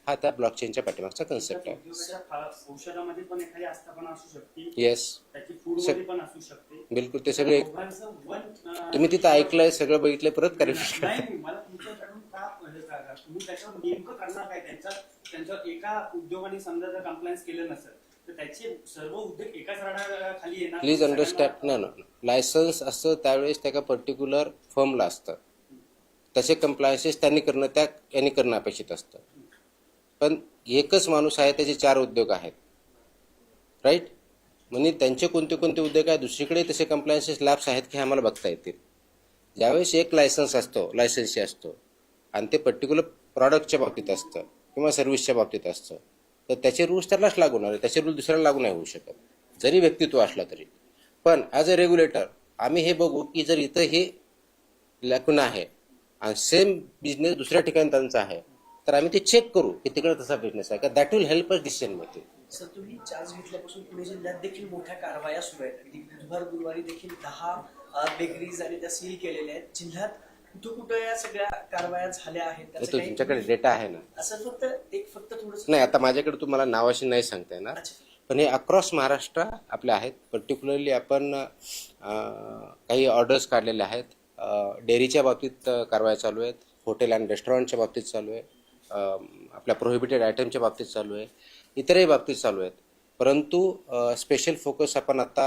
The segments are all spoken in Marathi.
हा त्या ब्लॉकचेनच्या पाठीमागचा कन्सेप्ट आहे. औषधामध्ये पण एखादी आस्थापना असू शकते, येस, त्याची फूडमध्ये पण असू शकते. बिलकुल. ते सगळे तुम्ही तिथं ऐकलंय, सगळं बघितलंय, परत करेक्ट नाही. मला तुमच्याकडून तुम्ही त्याच्यावर नेमकं करणार काय? त्यांच्या एका उद्योगाने समजा जर कंप्लायन्स केलं नसेल तर त्याचे सर्व उद्योग एकाच राडाखाली येणार. Please understand. ना लायसन्स असतं त्यावेळेस त्या पर्टिक्युलर फर्मला असतं, तसे कंप्लायन्सेस त्यांनी करणं अपेक्षित असतं. पण एकच माणूस आहे, त्याचे 4 उद्योग आहेत, राईट? म्हणजे त्यांचे कोणते कोणते उद्योग आहेत, दुसरीकडे तसे कंप्लायन्सेस लॅब्स आहेत की आम्हाला बघता येतील. ज्यावेळेस एक लायसन्सी असतो आणि ते पर्टिक्युलर प्रॉडक्टच्या बाबतीत असतं किंवा सर्व्हिसच्या बाबतीत असतं, तर त्याचे रूल्स त्यालाच लागू होणार, त्याचे रूल दुसऱ्याला लागू नाही होऊ शकत, जरी व्यक्तित्व असला तरी. पण ॲज अ रेग्युलेटर आम्ही हे बघू की जर इथं हे लॅकुना आहे आणि सेम बिझनेस दुसऱ्या ठिकाणी त्यांचा आहे, तर आम्ही ते चेक करू की तिकडे तसा बिझनेस आहे का. That will help us decision making. Sir, तुम्ही चार्ज घेतल्यापासून पुणे जिल्ह्यात देखील मोठ्या कारवाया सुरू आहेत. अगदी गुरुवारी देखील 10 बेकरीज आणि त्या सील केलेल्या आहेत. जिल्ह्यात कुठं या सगळ्या कारवाया झाल्या आहेत? तुमच्याकडे डेटा आहे ना? असं फक्त थोडंसं नाही, आता माझ्याकडे तुम्हाला नावाशी नाही सांगता येणार, पण हे अक्रॉस महाराष्ट्र आपले आहेत. पर्टिक्युलरली आपण काही ऑर्डर्स काढलेल्या आहेत. डेअरीच्या बाबतीत कारवाया चालू आहेत, हॉटेल अँड रेस्टॉरंटच्या बाबतीत चालू आहे, आपल्या प्रोहिबिटेड आयटमच्या बाबतीत चालू आहे, इतरही बाबतीत चालू आहेत. परंतु स्पेशल फोकस आपण आता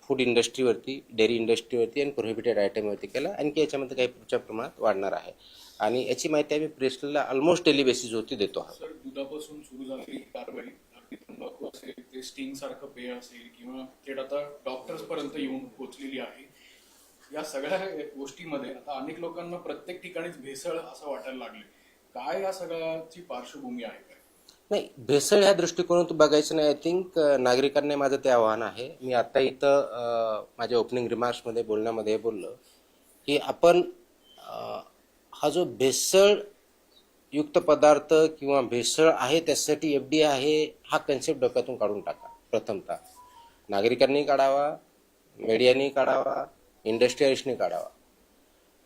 फूड इंडस्ट्रीवरती, डेअरी इंडस्ट्रीवरती आणि प्रोहिबिटेड आयटमवरती केला. आणखी याच्यामध्ये काही पुढच्या प्रमाणात वाढणार आहे आणि याची माहिती आम्ही प्रेसला ऑलमोस्ट डेली बेसिसवरती देतो आहोत. सर, दुधापासून सुरू झालेली कारवाई, अगदी तंबाखू असेल, ते स्टिंग सारखं पेय असेल किंवा थेट आता डॉक्टर्स पर्यंत येऊन पोहोचलेली आहे. या सगळ्या गोष्टीमध्ये आता अनेक लोकांना प्रत्येक ठिकाणीच भेसळ असं वाटायला लागले. काय या सगळ्याची पार्श्वभूमी आहे? काय नाही, भेसळ ह्या दृष्टिकोनातून बघायचं नाही. आय थिंक नागरिकांना माझं ते आव्हान आहे. मी आता इथं माझ्या ओपनिंग रिमार्क्समध्ये बोलण्यामध्ये बोललो की आपण हा जो भेसळयुक्त पदार्थ किंवा भेसळ आहे त्यासाठी FDA आहे हा कन्सेप्ट डोक्यातून काढून टाका. प्रथमतः नागरिकांनी काढावा, मीडियानी काढावा, इंडस्ट्रियलिस्टनी काढावा.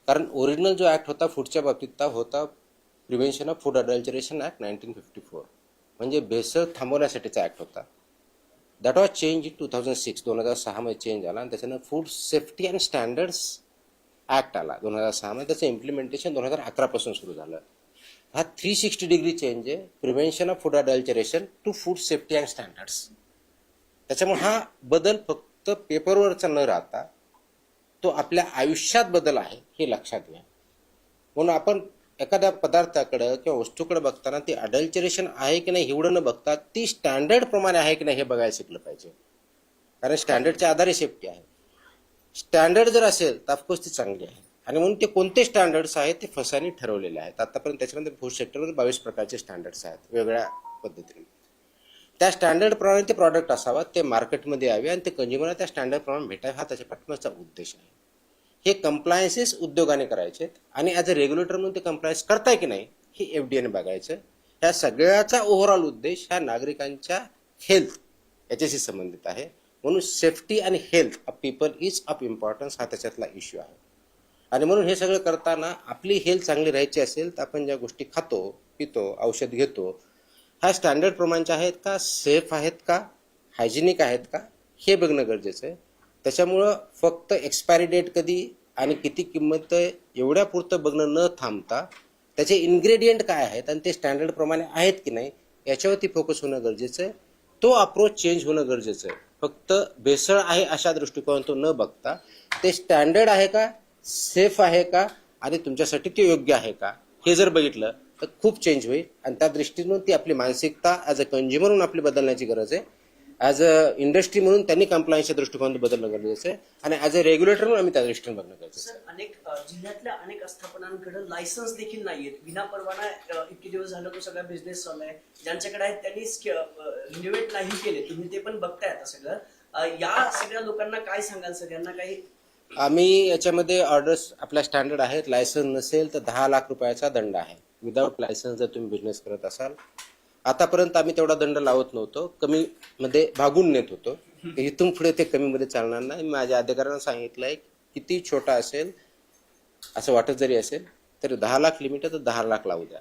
कारण ओरिजिनल जो ॲक्ट होता फूडच्या बाबतीत होता prevention of food adulteration act 1954, म्हणजे भेसळ थांबवण्यासाठीचा ॲक्ट होता. दॅट वॉज चेंज इन 2006, 2006 मध्ये चेंज झाला आणि त्याच्यानं food safety and standards act आला 2006 मध्ये. त्याचं इम्प्लिमेंटेशन 2011 पासून सुरू झालं. हा 360 डिग्री चेंज आहे, prevention of food adulteration to food safety and standards. त्याच्यामुळे हा बदल फक्त पेपरवरचा न राहता तो आपल्या आयुष्यात बदल आहे हे लक्षात घ्या. म्हणून आपण एखाद्या पदार्थाकडं किंवा वस्तूकडे बघताना ती अडल्टरेशन आहे की नाही एवढं न बघता ती स्टँडर्ड प्रमाणे आहे की नाही हे बघायला शिकलं पाहिजे. कारण स्टँडर्डच्या आधारे सेफ्टी आहे. स्टँडर्ड जर असेल तर ऑफकोर्स ती चांगली आहे. आणि म्हणून ते कोणते स्टँडर्ड्स आहेत ते फसानी ठरवलेले आहेत. आतापर्यंत त्याच्यामध्ये फूड सेक्टरमध्ये 22 प्रकारचे स्टँडर्ड्स आहेत वेगवेगळ्या पद्धतीने. त्या स्टँडर्ड प्रमाणे ते प्रॉडक्ट असावा, ते मार्केटमध्ये यावे आणि ते कंझ्युमरला त्या स्टँडर्ड प्रमाणे भेटावे, हा त्याच्या पाठीमागचा उद्देश आहे. हे कंप्लायन्सेस उद्योगाने करायचे आणि ॲज अ रेग्युलेटर म्हणून ते कंप्लायन्स करताय की नाही हे FDAने बघायचं. ह्या सगळ्याचा ओव्हरऑल उद्देश ह्या नागरिकांच्या हेल्थ याच्याशी संबंधित आहे. म्हणून सेफ्टी आणि health of people is of importance हा त्याच्यातला इश्यू आहे. आणि म्हणून हे सगळं करताना आपली हेल्थ चांगली राहायची असेल तर आपण ज्या गोष्टी खातो, पितो, औषध घेतो ह्या स्टँडर्ड प्रमाणच्या आहेत का, सेफ आहेत का, हायजिनिक आहेत का हे बघणं गरजेचं आहे. त्याच्यामुळं फक्त एक्सपायरी डेट कधी आणि किती किंमत एवढ्या पुरतं बघणं न थांबता त्याचे इन्ग्रेडियंट काय आहेत आणि ते स्टँडर्ड प्रमाणे आहेत की नाही याच्यावरती फोकस होणं गरजेचं आहे. तो अप्रोच चेंज होणं गरजेचं आहे. फक्त भेसळ आहे अशा दृष्टिकोनातून न बघता ते स्टँडर्ड आहे का, सेफ आहे का आणि तुमच्यासाठी ते योग्य आहे का हे जर बघितलं तर खूप चेंज होईल. आणि त्या दृष्टीने ती आपली मानसिकता ॲज अ कंझ्युमर म्हणून आपली बदलण्याची गरज आहे. ॲज अ इंडस्ट्री म्हणून त्यांनी कंप्लायन्सच्या दृष्टिकोनातून बदलणं गरजेचं आहे आणि ॲज अ रेग्युलेटर म्हणून आम्ही त्या दृष्टीने बघणं गरजेचं आहे. अनेक जिल्ह्यातल्या अनेक आस्थापनांकडे लायसन्स देखील नाहीयेत. विना परवाना इतके दिवस झालं तो सगळा बिझनेस चालू आहे. ज्यांच्याकडे आहेत त्यांनी रिन्युएट नाही केले. तुम्ही ते पण बघताय आता सगळं. या सगळ्या लोकांना काय सांगाल सर? यांना काही आम्ही याच्यामध्ये ऑर्डर्स आपल्या स्टँडर्ड आहेत. लायसन्स नसेल तर 10 लाख रुपयाचा दंड आहे. विदाऊट लायसन्स जर तुम्ही बिझनेस करत असाल. आतापर्यंत आम्ही तेवढा दंड लावत नव्हतो, कमी मध्ये भागून नेत होतो. इथून पुढे ते कमी मध्ये चालणार नाही. माझ्या अधिकाऱ्यांना सांगितलंय किती छोटा असेल असं वाटत जरी असेल तर 10 लाख लिमिट आहे तर 10 लाख लावू द्या.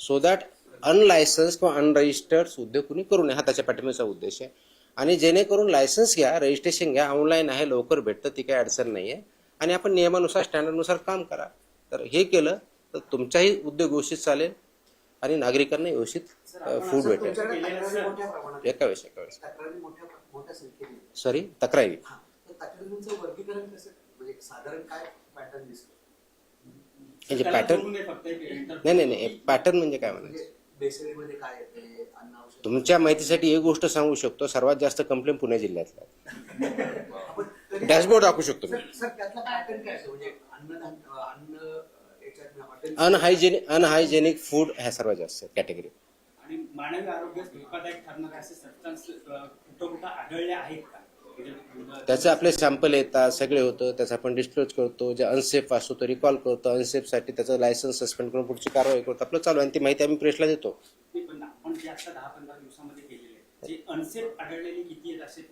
सो दॅट अनलायसन्स किंवा अनरजिस्टर्ड उद्योग कुणी करू नये, हा त्याच्या पाठिंब्याचा उद्देश आहे. आणि जेणेकरून लायसन्स घ्या, रजिस्ट्रेशन घ्या, ऑनलाईन आहे, लवकर भेटतं, ती काही अडचण नाही आहे. आणि आपण नियमानुसार स्टँडर्डनुसार काम करा. तर हे केलं तर तुमचाही उद्योग व्यवस्थित चालेल आणि नागरिकांना व्यवस्थित फूड भेटेल. एका वेळेस तक्रारी मोठ्या संख्येने सॉरी तक्रारी हा, तर तक्रारींचं वर्गीकरण कसं म्हणजे साधारण काय पॅटर्न दिसतो? म्हणजे त्याला पॅटर्न सोडून दे फक्त एक नाही पॅटर्न म्हणजे काय म्हणायचं. म्हणजे बेसरीमध्ये काय येते, अन्न औषध तुमच्या माहितीसाठी एक गोष्ट सांगू शकतो, सर्वात जास्त कंप्लेंट पुणे जिल्ह्यातल्या आपण तरी- डॅशबोर्ड दाखवू शकतो मी. सर त्यातला पॅटर्न काय असतो? म्हणजे अन्न याच्यात हॉटेल अनहायजेनिक फूड ह्या सर्वात जास्त कॅटेगरी. आणि मानवी आरोग्यास धोकादायक ठरणारे असे सबस्टन्स कुठं आढळले आहेत का? म्हणजे त्याचे आपले सॅम्पल येतात, सगळे होतं, त्याचं आपण डिस्क्लोज करतो. जे अनसेफ असतो तो रिकॉल करतो, अनसेफसाठी त्याचं लायसन्स सस्पेंड करून पुढची कारवाई करतो. आपलं चालू आहे आणि ती माहिती आम्ही प्रेसला देतो. ते पण आपण जे आता 10-15 दिवसामध्ये केलेले आहेत, जे अनसेफ आढळलेले किती आहेत असे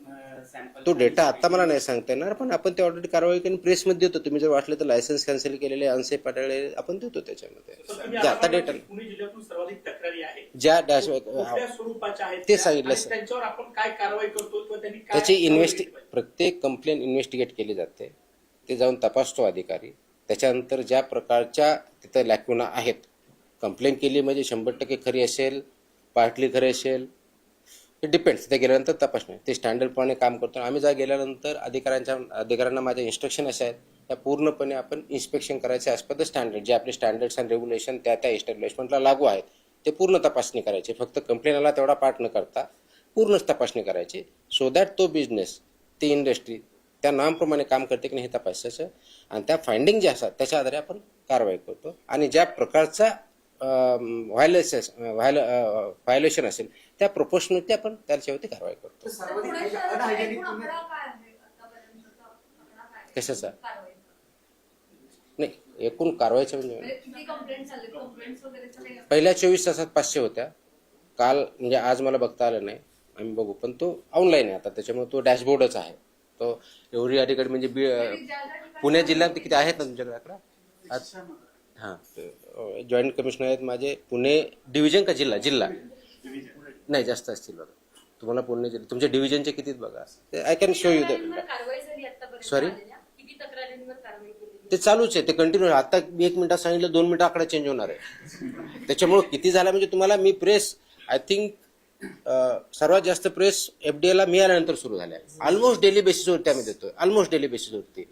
सॅम्पल? तो डेटा आता मला नाही सांगता येणार, पण आपण ते ऑलरेडी कारवाई करून प्रेसमध्ये देतो. तुम्ही जर वाटलं तर लायसन्स कॅन्सल केलेले, अनसेफ आढळलेले आपण देतो त्याच्यामध्ये. जे आता डेटा पुणे जिल्ह्यातून सर्वाधिक तक्रारी आहेत, ज्या कुठल्या स्वरूपाच्या आहेत ते त्या, सांगितलं आणि सर. त्यांच्यावर आपण काय कारवाई करतो किंवा त्यांनी काय त्याची कारवाई केली पाहिजे? प्रत्येक कंप्लेंट इन्व्हेस्टिगेट केली जाते. ते जाऊन तपासतो अधिकारी. त्याच्यानंतर ज्या प्रकारच्या तिथं लॅक्युना आहेत, कंप्लेंट केली म्हणजे 100% खरी असेल, पार्टली खरी असेल, हे डिपेंड्स. तिथे गेल्यानंतर तपासणे ते स्टँडर्डप्रमाणे काम करतो. आम्ही जर गेल्यानंतर अधिकाऱ्यांना माझे इन्स्ट्रक्शन असे आहेत, त्या पूर्णपणे आपण इन्स्पेक्शन करायचे ॲज पर द स्टँडर्ड. जे आपले स्टँडर्ड्स अँड रेग्युलेशन त्या एस्टॅब्लिशमेंटला लागू आहेत ते पूर्ण तपासणी करायची. फक्त कंप्लेंट आला तेवढा पार्ट न करता पूर्णच तपासणी करायची, सो दॅट तो बिझनेस, ती इंडस्ट्री त्या नामप्रमाणे काम करते की नाही हे तपासायचं. आणि त्या फाइंडिंग ज्या असतात त्याच्या आधारे आपण कारवाई करतो. आणि ज्या प्रकारचा व्हायोलेशन असेल त्या प्रोपोर्शनली आपण त्याच्यावरती कारवाई करतो. तर सर्वाधिक अनहायजेनिक कशाचा नाही, एकूण कारवाईच्या म्हणजे पहिल्या 24 तासात 500 होत्या. काल म्हणजे आज मला बघता आलं नाही, आम्ही बघू. पण तो ऑनलाईन आहे आता, त्याच्यामुळे तो डॅशबोर्डच आहे. तो एवढी अधिकारी म्हणजे पुणे जिल्ह्यात किती आहेत ना तुमच्याकडे आकडा? हां, जॉईंट कमिशनर आहेत माझे पुणे डिव्हिजन का जिल्हा नाही, जास्त असतील बघा. तुम्हाला पुणे जिल्हा तुमच्या डिव्हिजनचे किती बघा, I can show you the. Sorry ते चालूच आहे, ते कंटिन्यू. आता 1 मिनिटात सांगितलं 2 मिनिटं आकडा चेंज होणार आहे. त्याच्यामुळे किती झाला म्हणजे तुम्हाला मी प्रेस आय थिंक सर्वात जास्त प्रेस FDA मी आल्यानंतर सुरू झाल्या. ऑलमोस्ट डेली बेसिसवरती आम्ही देतोय, ऑलमोस्ट डेली बेसिसवरती.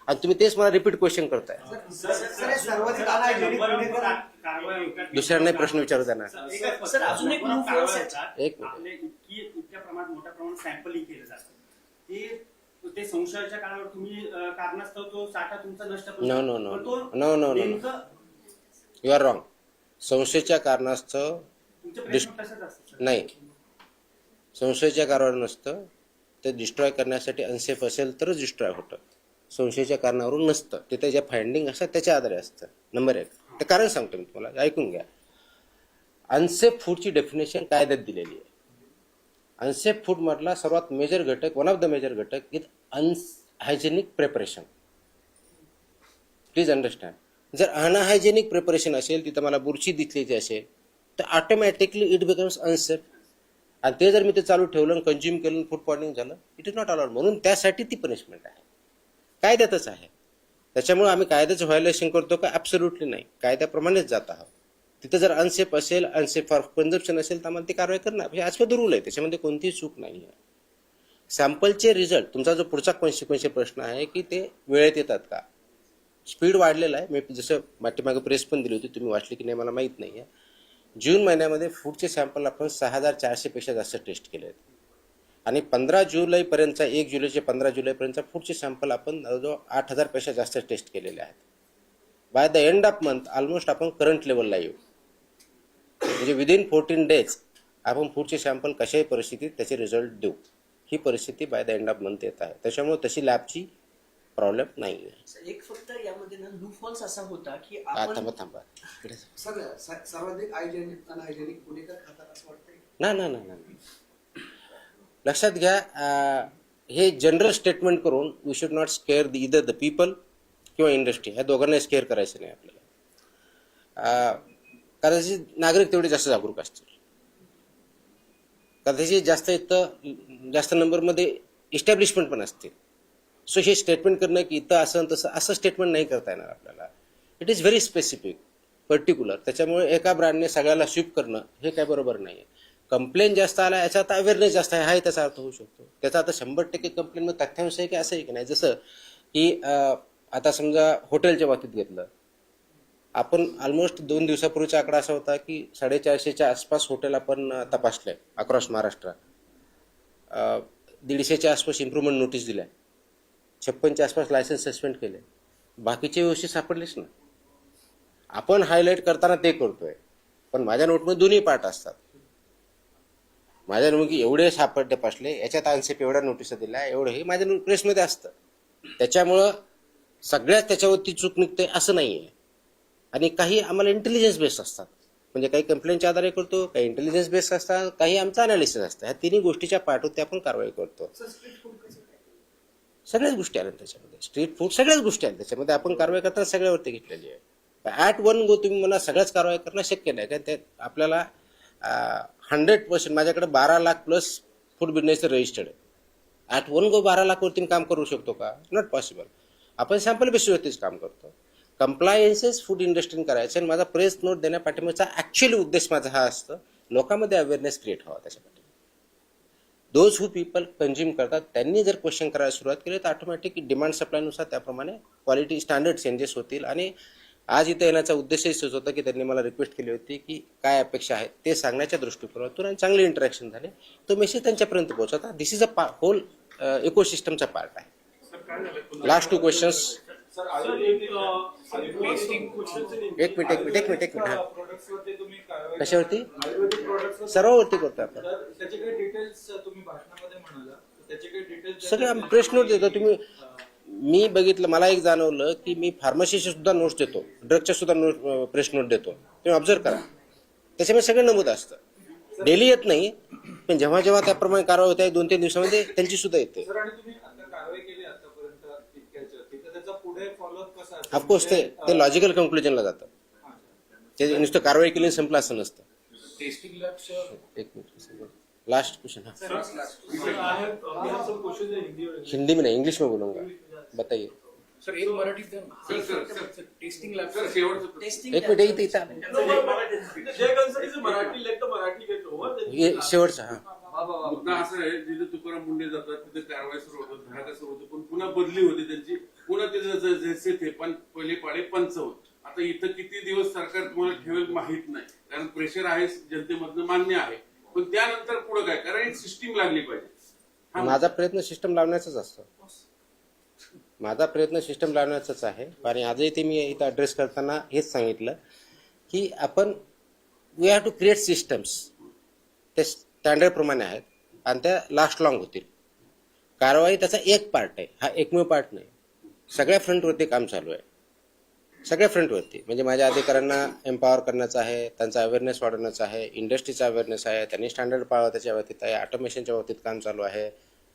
आणि तुम्ही तेच मला रिपीट क्वेश्चन करताय. सर्वाधिक अनहायजेनिक दुसऱ्यांना प्रश्न विचारू देणार. सर, अजून एक loophole आहे. एक मिनिट. आपले इतक्या प्रमाणात मोठ्या प्रमाणात सॅम्पलिंग केलं जातं, ते संशयाच्या काळावर तुम्ही कारणास्तव तो साठा तुमचा नष्ट करू नो शकता. नो नो पण तो नो नो नो नेमकं यू आर रॉंग. संशयाच्या कारणास्तव तुमच्या प्रश्न तसंच असतं सर. नाही, संशयाच्या कारणावर नसतं. ते डिस्ट्रॉय करण्यासाठी अनसेफ असेल तरच डिस्ट्रॉय होतं. संशयाच्या कारणावरून नसतं. तिथे ज्या फाइंडिंग असतात त्याच्या आधारे असतं. नंबर 1. ते कारण सांगतो मी तुम्हाला, ऐकून घ्या. अनसेफ फूडची डेफिनेशन कायद्यात दिलेली आहे. अनसेफ फूड मधला सर्वात मेजर घटक, वन ऑफ द मेजर घटक is unhygienic preparation. Please understand. जर अनहायजेनिक प्रिपरेशन असेल, तिथं मला बुरशी दिसलेली असेल, तर ऑटोमॅटिकली इट बिकम्स अनसेफ. आणि ते जर मी ते चालू ठेवलं, कंझ्युम केलं, फूड पॉइझनिंग झालं, इट इज नॉट अलाउड. म्हणून त्यासाठी ती पनिशमेंट आहे, कायद्यातच आहे. त्याच्यामुळे आम्ही कायद्याचं व्हायोलेशन करतो का? ॲब्सोल्युटली नाही, कायद्याप्रमाणेच जात आहोत. तिथं जर अनसेफ असेल, अनसेफ फॉर कन्झम्पशन असेल, तर आम्हाला ती कारवाई करणार. म्हणजे ॲज पर द रूल आहे, त्याच्यामध्ये कोणतीही चूक नाही आहे. सॅम्पलचे रिझल्ट, तुमचा जो पुढचा कॉन्सिक्वेन्शियल प्रश्न आहे की ते वेळेत येतात का? स्पीड वाढलेला आहे. मी जसं पाठीमागे प्रेस पण दिली होती, तुम्ही वाचली की नाही मला माहीत नाही आहे. जून महिन्यामध्ये फूडचे सॅम्पल आपण 6,400 पेक्षा जास्त टेस्ट केले आहेत. आणि 15 जुलैपर्यंतचा, 1 जुलैचे 15 जुलैपर्यंतचा फूडचे सॅम्पल आपण जवळजवळ 8,000 पेक्षा जास्त टेस्ट केलेले आहेत. By the end of month almost आपण करंट लेवलला येऊ. म्हणजे विदिन 14 days आपण फूडचे सॅम्पल कशाही परिस्थितीत त्याचे रिझल्ट देऊ. ही परिस्थिती by the end of month येत आहे. त्याच्यामुळे तशी लॅबची प्रॉब्लेम नाही आहे. एक फक्त यामध्ये ना लूपहोल्स असा होता की थांबा. सर्वाधिक अनहायजेनिक पुणेकर खातात असं वाटतंय. ना लक्षात घ्या, हे जनरल स्टेटमेंट करून we should not scare either the people किंवा इंडस्ट्री. ह्या दोघांना स्केअर करायचं नाही आपल्याला. कदाचित नागरिक तेवढे जास्त जागरूक असतील, कदाचित जास्त नंबरमध्ये इस्टॅब्लिशमेंट पण असतील. सो हे स्टेटमेंट करणं की इथं असं तसं असं स्टेटमेंट नाही करता येणार आपल्याला. It is very specific, particular. त्याच्यामुळे एका ब्रँडने सगळ्याला स्वीप करणं हे काय बरोबर नाही आहे. कंप्लेंट जास्त आला याचा अवेअरनेस जास्त आहे, हाही त्याचा अर्थ होऊ शकतो. त्याचा आता 100% कंप्लेंटमध्ये तथ्यांश आहे की असं आहे की नाही. जसं की आता समजा हॉटेलच्या बाबतीत घेतलं, आपण ऑलमोस्ट 2 दिवसापूर्वीचा आकडा असा होता की 450च्या आसपास हॉटेल आपण तपासले अक्रॉस महाराष्ट्र. 150च्या आसपास इम्प्रुव्हमेंट नोटीस दिल्या, 56च्या आसपास लायसन्स सस्पेंड केले. बाकीचे व्यवस्थित सापडलेच ना. आपण हायलाईट करताना ते करतोय, पण माझ्या नोटमध्ये दोन्ही पार्ट असतात. माझ्या नोट एवढे सापडले पासले, याच्यात आन्सेप एवढ्या नोटिसा दिल्या, एवढं हे माझ्या प्रेसमध्ये असतं. त्याच्यामुळं सगळ्यात त्याच्यावरती चूक निघते असं नाही आहे. आणि काही आम्हाला इंटेलिजन्स बेस्ड असतात, म्हणजे काही कंप्लेंटच्या आधारे करतो, काही इंटेलिजन्स बेस्ड असतात, काही आमचं अनालिसिस असतं. ह्या तिन्ही गोष्टीच्या पाठवते आपण कारवाई करतो. सगळ्याच गोष्टी आल्या त्याच्यामध्ये, स्ट्रीट फूड सगळ्याच गोष्टी आल्या त्याच्यामध्ये. आपण कारवाई करताना सगळ्यावरती घेतलेली आहे. ॲट वन गो तुम्ही मला सगळ्याच कारवाई करणं शक्य नाही, कारण ते आपल्याला 100% माझ्याकडे 12 lakh plus food business registered आहे. ॲट वन गो 12 लाखवरती काम करू शकतो का? Not possible. आपण सॅम्पल बेसिसवरतीच काम करतो. कंप्लायन्सेस फूड इंडस्ट्रीने करायचे, आणि माझा प्रेस नोट देण्यापाठीमागचा ॲक्च्युअली उद्देश माझा हा असतो, लोकांमध्ये अवेअरनेस क्रिएट व्हावा त्याच्यासाठी. दोज हू पीपल कंझ्युम करतात त्यांनी जर क्वेश्चन करायला सुरुवात केली तर ऑटोमॅटिक डिमांड सप्लायनुसार त्याप्रमाणे क्वालिटी स्टँडर्ड चेंजेस होतील. आणि आज इथं येण्याचा उद्देशही सुच होता की त्यांनी मला रिक्वेस्ट केली होती की काय अपेक्षा आहेत ते सांगण्याच्या दृष्टिकोनातून, आणि चांगले इंटरॅक्शन झाले. तो मेसेज त्यांच्यापर्यंत पोहोचवता. दिस इज अ होल इकोसिस्टमचा पार्ट आहे. Last 2 questions. एक मिनिट हा. कशावरती? सर्वांवरती करतो आपण. सगळे प्रेस नोट देतो. तुम्ही मी बघितलं, मला एक जाणवलं की मी फार्मसीचे सुद्धा नोट्स देतो, ड्रगच्या सुद्धा प्रेस नोट देतो. तुम्ही ऑब्झर्व करा, त्याच्यामध्ये सगळं नमूद असतं. डेली येत नाही, पण जेव्हा जेव्हा त्याप्रमाणे कारवाई होते 2-3 दिवसामध्ये त्यांची सुद्धा येते. ऑफकोर्स ते लॉजिकल कन्क्लुजनला जातं. ते नुसतं कारवाई केली संपलं असं नसतं. टेस्टिंग लॅबच्या एक मिनिट, लास्ट क्वेश्चन. हिंदी में नहीं, इंग्लिश में बोलूंगा, बताइए. सर एक मराठीत द्या ना. टेस्टिंग लॅब एक मिनिट शेवटचा. हा, मुद्दा असा आहे, जिथे तुकाराम मुंडे जातात तिथे कारवाई सुरू होतात, धडाका सुरू होतो, पण पुन्हा बदली होते त्यांची. पुन्हा ते जसे ते पण पहिले पाडे पंचवत. आता इथं किती दिवस सरकार तुम्हाला ठेवेल माहित नाही, कारण प्रेशर आहे जनतेमधनं, मान्य आहे. पण त्यानंतर पुढे काय, कारण एक सिस्टीम लागली पाहिजे. माझा प्रयत्न सिस्टम लावण्याचाच असतो. माझा प्रयत्न सिस्टम लावण्याचाच आहे. आणि आजही ते मी इथं ॲड्रेस करताना हेच सांगितलं की आपण we have to create systems. ते स्टँडर्ड प्रमाणे आहेत आणि त्या लास्ट लॉंग होतील. कारवाई त्याचा एक पार्ट आहे, हा एकमेव पार्ट नाही. सगळ्या फ्रंटवरती काम चालू आहे, सगळ्या फ्रंटवरती. म्हणजे माझ्या अधिकाऱ्यांना एम्पॉवर करण्याचं आहे, त्यांचा अवेअरनेस वाढवण्याचा आहे, इंडस्ट्रीचा अवेअरनेस आहे, त्यांनी स्टँडर्ड पाळावं त्याच्या बाबतीत आहे, ऑटोमेशनच्या बाबतीत काम चालू आहे.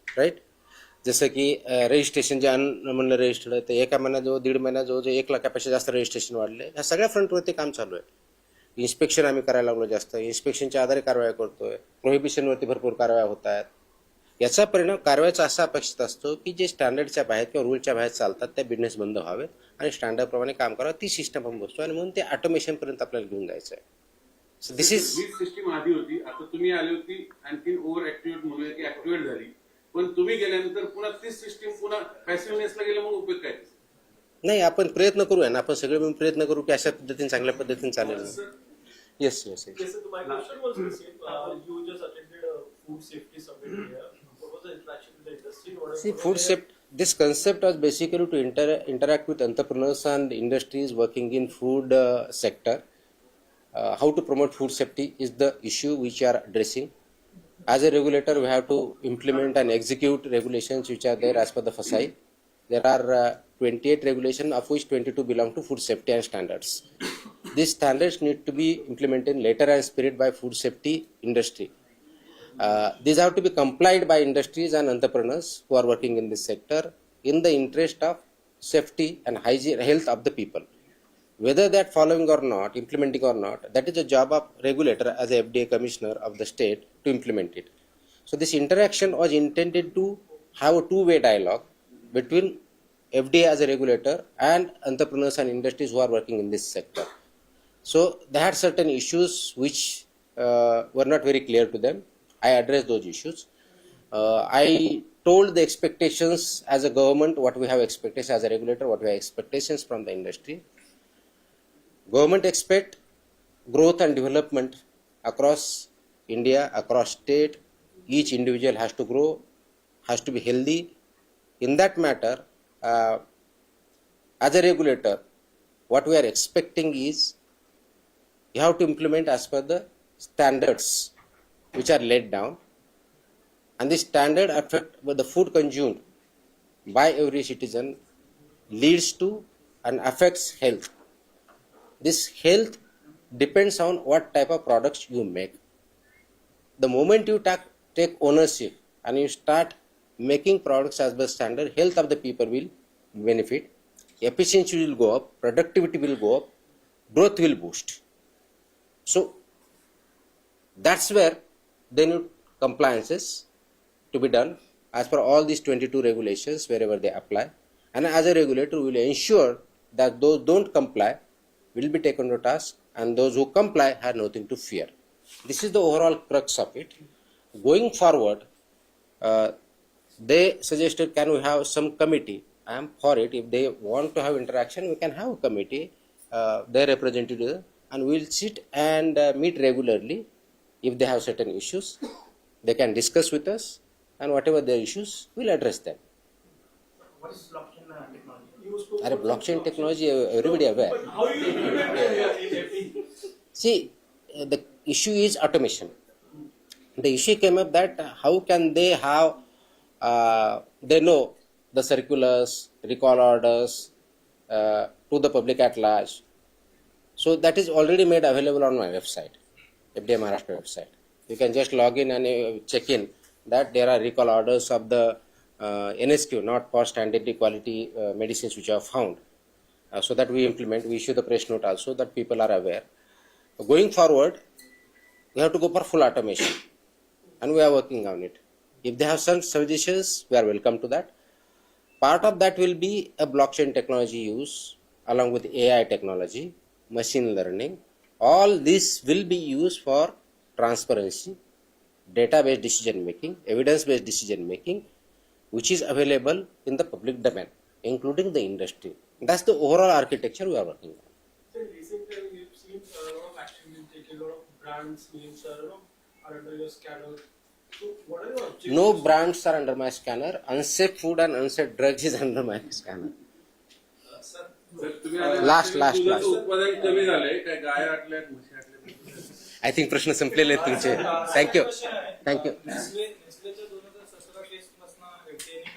राईट. जसं की रजिस्ट्रेशन जे म्हणलं रजिस्टर्ड आहे ते 1 महिन्यात 1.5 महिन्यात जवळजवळ 1 लाखापेक्षा जास्त रजिस्ट्रेशन वाढले. ह्या सगळ्या फ्रंटवरती काम चालू आहे. इन्स्पेक्शन आम्ही करायला लागलो जास्त, इन्स्पेक्शनच्या आधारे कारवाया करतोय. प्रोहिबिशनवरती भरपूर कारवाया होत आहेत. याचा परिणाम कारवाईचा असा अपेक्षित असतो की जे स्टँडर्डच्या बाहेर किंवा रूलच्या बाहेर चालतात त्या बिझनेस बंद व्हावेत आणि स्टँडर्डप्रमाणे काम करावं. ती सिस्टम आपण बसतो आणि म्हणून ते ऑटोमेशनपर्यंत आपल्याला घेऊन जायचं आहे. दिस इज सिस्टीम आधी होती, आता तुम्ही आली होती, आणखी ओव्हर ऍक्टिव्हेट म्हणूया की ऍक्टिव्हेट झाली. पण तुम्ही गेल्यानंतर पुन्हा तीच सिस्टीम पुन्हा पॅसिव्हनेसला गेलं, मग उपयोग काय? नाही, आपण प्रयत्न करूया ना, आपण सगळे मिळून प्रयत्न करू की अशा पद्धतीने चांगल्या पद्धतीने चालेल. Yes yes yes. Yes, so my question was the same. You just attended a food safety summit here. What was the interaction with the industry? What See, food safety. This concept was basically to interact with entrepreneurs and industries working in food sector. How to promote food safety is the issue which we are addressing. As a regulator, we have to implement and execute regulations which are there as per the FSSAI. There are 28 regulations, of which 22 belong to food safety and standards. These standards need to be implemented in letter and spirit by food safety industry. These have to be complied by industries and entrepreneurs who are working in this sector in the interest of safety and hygiene, health of the people. Whether that following or not, implementing or not, that is the job of regulator as a FDA commissioner of the state to implement it. So this interaction was intended to have a two-way dialogue between FDA as a regulator and entrepreneurs and industries who are working in this sector. So they had certain issues which were not very clear to them. I addressed those issues. I told the expectations as a government, what we have expectations as a regulator, what we have expectations from the industry. Government expect growth and development across India, across state. Each individual has to grow, has to be healthy. In that matter, as a regulator, what we are expecting is you have to implement as per the standards which are laid down, and this standard affect the food consumed by every citizen leads to and affects health. This health depends on what type of products you make. The moment you take ownership and you start making products as per standard, health of the people will benefit, efficiency will go up, productivity will go up, growth will boost. So that's where they need compliances to be done as per all these 22 regulations wherever they apply. And as a regulator, we will ensure that those don't comply will be taken to task, and those who comply have nothing to fear. This is the overall crux of it. Going forward, they suggested, can we have some committee? I am for it. If they want to have interaction, we can have a committee, their representative, and we will sit and meet regularly. If they have certain issues, they can discuss with us, and whatever their issues, we'll address them. What is blockchain technology? Blockchain technology, everybody aware. But how you implement it in FD? See, the issue is automation. The issue came up that how can they have, they know the circulars, recall orders to the public at large. So that is already made available on my website, FDA Maharashtra website. You can just log in and check in that there are recall orders of the NSQ, not for standard quality medicines which are found. So that we implement, we issue the press note also that people are aware. Going forward, we have to go for full automation, and we are working on it. If they have some suggestions, we are welcome to that. Part of that will be a blockchain technology use along with AI technology, machine learning. All this will be used for transparency, data-based decision making, evidence-based decision making, which is available in the public domain, including the industry. That's the overall architecture we are working on. So in recent time, we've seen a lot of action being taken, a lot of brands names are under your scanner. So what are your objectives? No brands are under my scanner. Unsafe food and unsafe drugs is under my scanner. तर तुम्ही आता Last. दुधाचं उत्पादन कमी झालंय काय गाय आटल्यात म्हशी आटल्यात I think प्रश्न संपलेले आहेत तुमचे. थँक्यू. नेसलेच्या